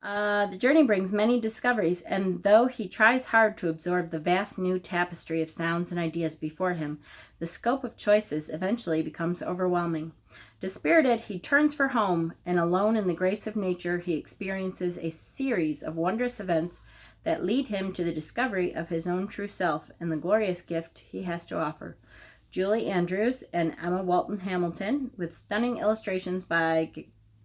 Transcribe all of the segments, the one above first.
The journey brings many discoveries, and though he tries hard to absorb the vast new tapestry of sounds and ideas before him, the scope of choices eventually becomes overwhelming. Dispirited, he turns for home, and alone in the grace of nature, he experiences a series of wondrous events that lead him to the discovery of his own true self and the glorious gift he has to offer. Julie Andrews and Emma Walton Hamilton, with stunning illustrations by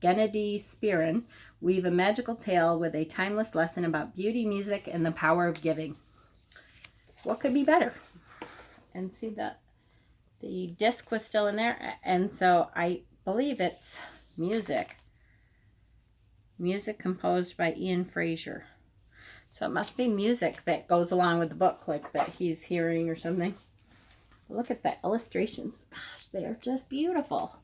Gennady Spirin, weave a magical tale with a timeless lesson about beauty, music, and the power of giving. What could be better? And see that the disc was still in there, and so I believe it's music. Music composed by Ian Fraser. So it must be music that goes along with the book, like that he's hearing or something. Look at the illustrations. Gosh, they are just beautiful.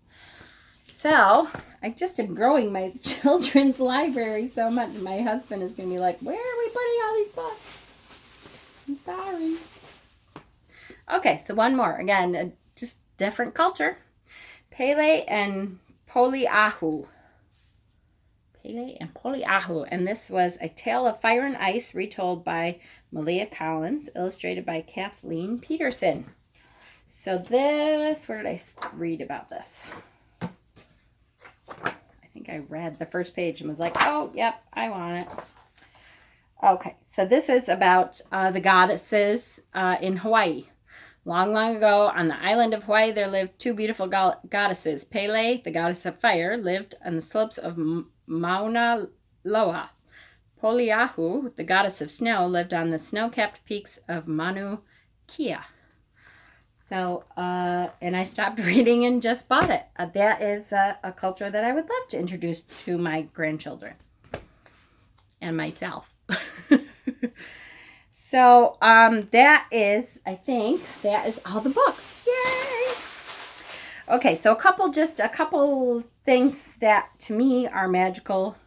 So, I just am growing my children's library so much. My husband is going to be like, where are we putting all these books? I'm sorry. Okay, so one more. Again, just different culture. Pele and Poliahu. Pele and Poliahu. And this was A Tale of Fire and Ice, retold by Malia Collins, illustrated by Kathleen Peterson. So this, where did I read about this? I think I read the first page and was like, oh, yep, I want it. Okay, so this is about the goddesses in Hawaii. Long, long ago, on the island of Hawaii, there lived two beautiful goddesses. Pele, the goddess of fire, lived on the slopes of Mauna Loa. Poliahu, the goddess of snow, lived on the snow-capped peaks of Mauna Kea. So, and I stopped reading and just bought it. That is a culture that I would love to introduce to my grandchildren and myself. So, that is, I think, that is all the books. Yay! Okay, so a couple things that to me are magical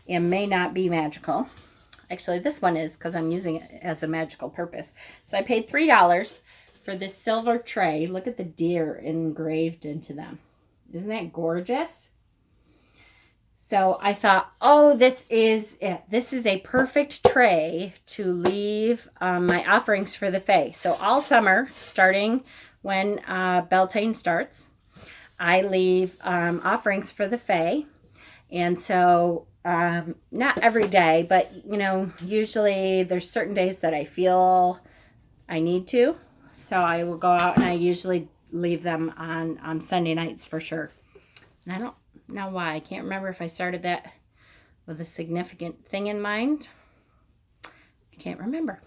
and may not be magical. Actually, this one is because I'm using it as a magical purpose. So I paid $3 for this silver tray. Look at the deer engraved into them. Isn't that gorgeous? So I thought, oh, this is it. This is a perfect tray to leave my offerings for the Fae. So all summer, starting when Beltane starts, I leave offerings for the Fae. And so not every day, but, you know, usually there's certain days that I feel I need to. So I will go out and I usually leave them on Sunday nights for sure. And I don't know why. I can't remember if I started that with a significant thing in mind. I can't remember.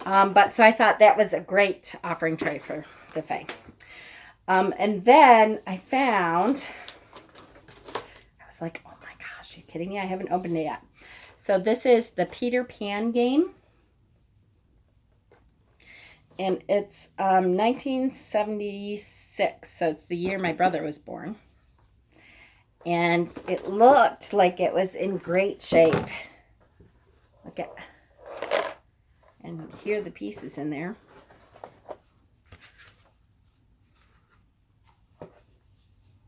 But so I thought that was a great offering tray for the Fae. And then I found, I was like, oh my gosh, are you kidding me? I haven't opened it yet. So this is the Peter Pan game. And it's 1976, so it's the year my brother was born. And it looked like it was in great shape. Look at, and here are the pieces in there.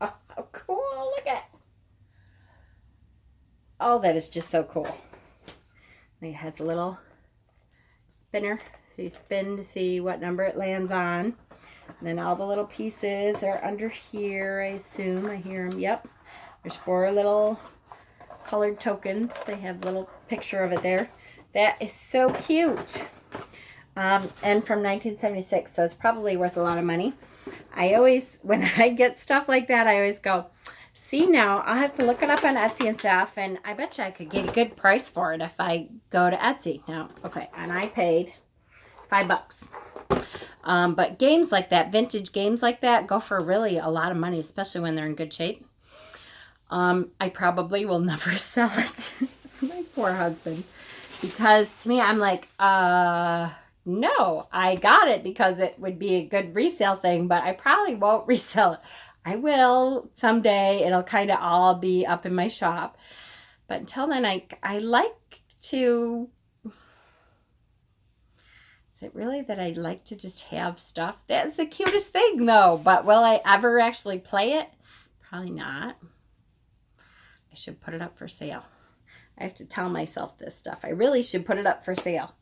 Oh, how cool, look at. Oh, that is just so cool. It has a little spinner. So you spin to see what number it lands on. And then all the little pieces are under here, I assume. I hear them. Yep. There's 4 little colored tokens. They have a little picture of it there. That is so cute. And from 1976, so it's probably worth a lot of money. I always, when I get stuff like that, I always go, see now, I'll have to look it up on Etsy and stuff, and I bet you I could get a good price for it if I go to Etsy. Now, okay, and I paid $5. But games like that, vintage games like that, go for really a lot of money, especially when they're in good shape. I probably will never sell it. My poor husband. Because to me, I'm like, no, I got it because it would be a good resale thing, but I probably won't resell it. I will someday. It'll kind of all be up in my shop. But until then, I like to... Is it really that I like to just have stuff? That's the cutest thing, though. But will I ever actually play it? Probably not. I should put it up for sale. I have to tell myself this stuff. I really should put it up for sale.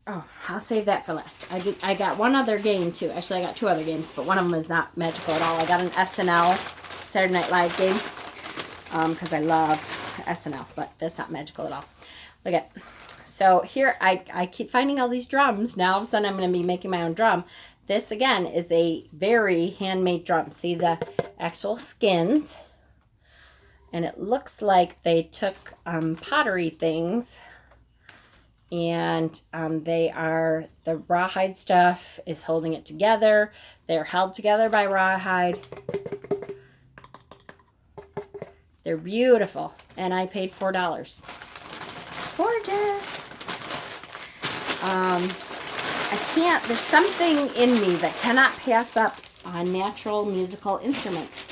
Oh, I'll save that for last. I got one other game too. Actually, I got two other games, but one of them is not magical at all. I got an SNL, Saturday Night Live game, because I love SNL, but that's not magical at all. Look at, so here I keep finding all these drums. Now all of a sudden I'm going to be making my own drum. This again is a very handmade drum. See the actual skins, and it looks like they took pottery things. And the rawhide stuff is holding it together. They're held together by rawhide. They're beautiful. And I paid $4. Gorgeous. There's something in me that cannot pass up on natural musical instruments.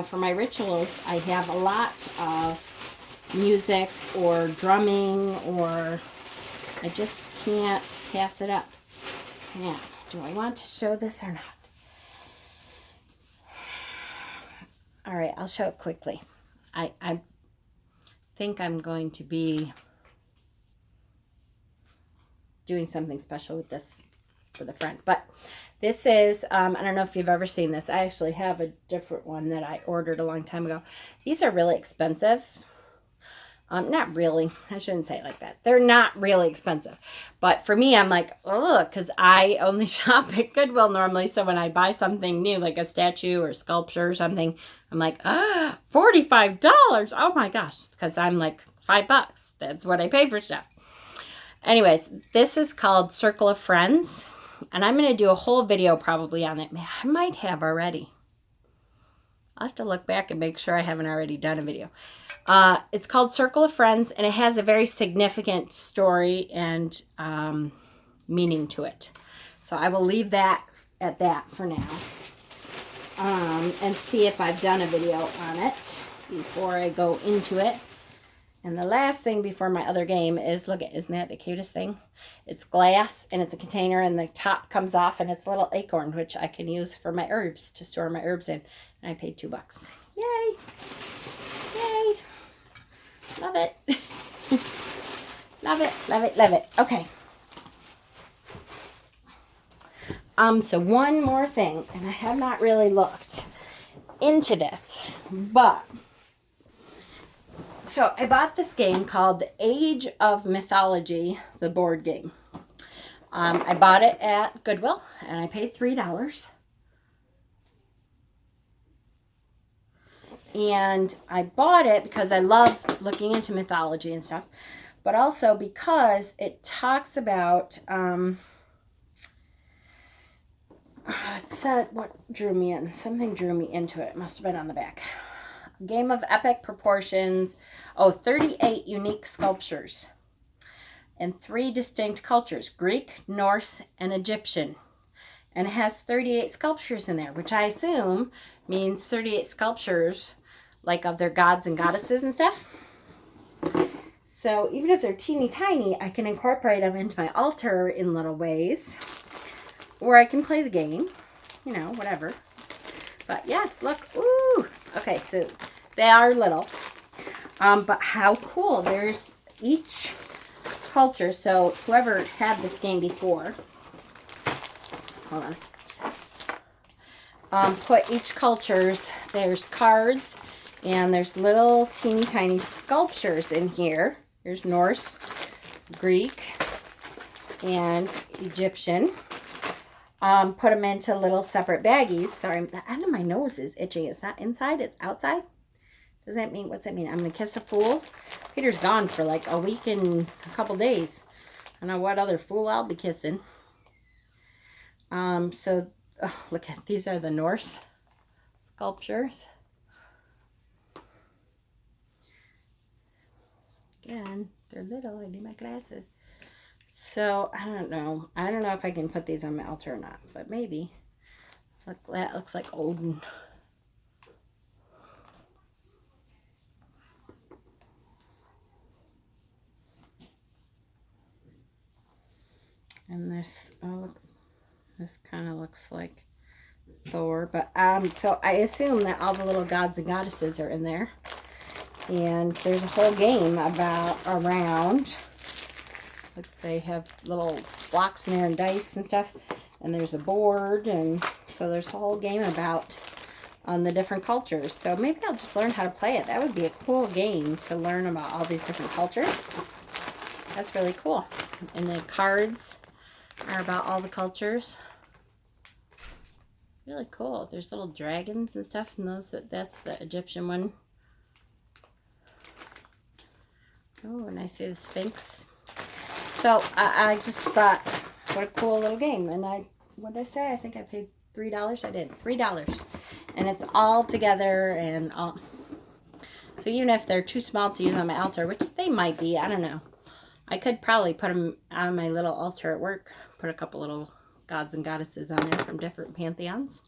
For my rituals, I have a lot of music or drumming, or I just can't pass it up. Now, do I want to show this or not? All right, I'll show it quickly. I think I'm going to be doing something special with this for the front, but this is, I don't know if you've ever seen this. I actually have a different one that I ordered a long time ago. These are really expensive. Not really. I shouldn't say it like that. They're not really expensive. But for me, I'm like, oh, because I only shop at Goodwill normally. So when I buy something new, like a statue or sculpture or something, I'm like, $45. Oh my gosh. Because I'm like $5. That's what I pay for stuff. Anyways, this is called Circle of Friends. And I'm going to do a whole video probably on it. Man, I might have already. I'll have to look back and make sure I haven't already done a video. It's called Circle of Friends, and it has a very significant story and meaning to it. So I will leave that at that for now, and see if I've done a video on it before I go into it. And the last thing before my other game is, look at, isn't that the cutest thing? It's glass, and it's a container, and the top comes off, and it's a little acorn, which I can use for my herbs, to store my herbs in. And I paid $2. Yay! Yay! Love it. Love it, love it, love it. Okay. So one more thing, and I have not really looked into this, but so I bought this game called The Age of Mythology, the board game. I bought it at Goodwill, and I paid $3. And I bought it because I love looking into mythology and stuff, but also because it talks about, it said, what drew me in? Something drew me into it. It must have been on the back. A game of epic proportions. 38 unique sculptures and 3 distinct cultures, Greek, Norse, and Egyptian. And it has 38 sculptures in there, which I assume means 38 sculptures, like of their gods and goddesses and stuff. So even if they're teeny tiny, I can incorporate them into my altar in little ways. Or I can play the game, whatever. But yes, look, ooh. Okay, so they are little. But how cool. There's each culture. So whoever had this game before, hold on. Put each culture's, there's cards, and there's little teeny tiny sculptures in here. There's Norse, Greek, and Egyptian. Put them into little separate baggies. Sorry, the end of my nose is itching. It's not inside, it's outside. Does that mean, what's that mean? I'm going to kiss a fool? Peter's gone for like a week and a couple days. I don't know what other fool I'll be kissing. So, look at, these are the Norse sculptures. Again, they're little. I need my glasses. So, I don't know. I don't know if I can put these on my altar or not, but maybe. Look, that looks like Odin. And this, look, this kind of looks like Thor, but so I assume that all the little gods and goddesses are in there. And there's a whole game around. Like they have little blocks in there and dice and stuff. And there's a board, and so there's a whole game about on the different cultures. So maybe I'll just learn how to play it. That would be a cool game to learn about all these different cultures. That's really cool. And the cards are about all the cultures. Really cool. There's little dragons and stuff, and that's the Egyptian one. Oh, and I see the Sphinx. So I just thought, what a cool little game. And what did I say? I think I paid $3. I did $3, and it's all together and all. So even if they're too small to use on my altar, which they might be, I don't know. I could probably put them on my little altar at work. Put a couple little gods and goddesses on there from different pantheons.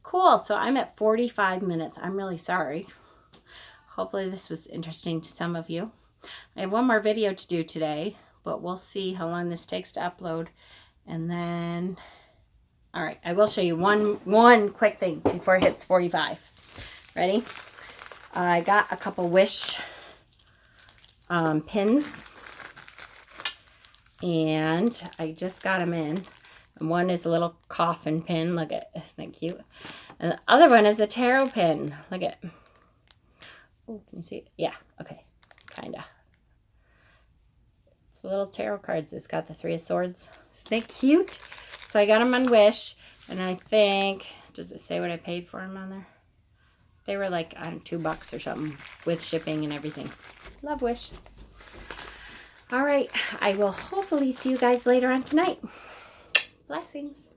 Cool. So I'm at 45 minutes. I'm really sorry. Hopefully this was interesting to some of you. I have one more video to do today, but we'll see how long this takes to upload. And then, all right, I will show you one quick thing before it hits 45. Ready? I got a couple Wish pins, and I just got them in. And one is a little coffin pin. Look at, isn't that cute? And the other one is a tarot pin. Look at. Oh, can you see it? Yeah. Okay. Kinda. It's little tarot cards. It's got the Three of Swords. Isn't that cute? So I got them on Wish, and I think, does it say what I paid for them on there? They were like, I don't know, $2 or something with shipping and everything. Love Wish. All right. I will hopefully see you guys later on tonight. Blessings.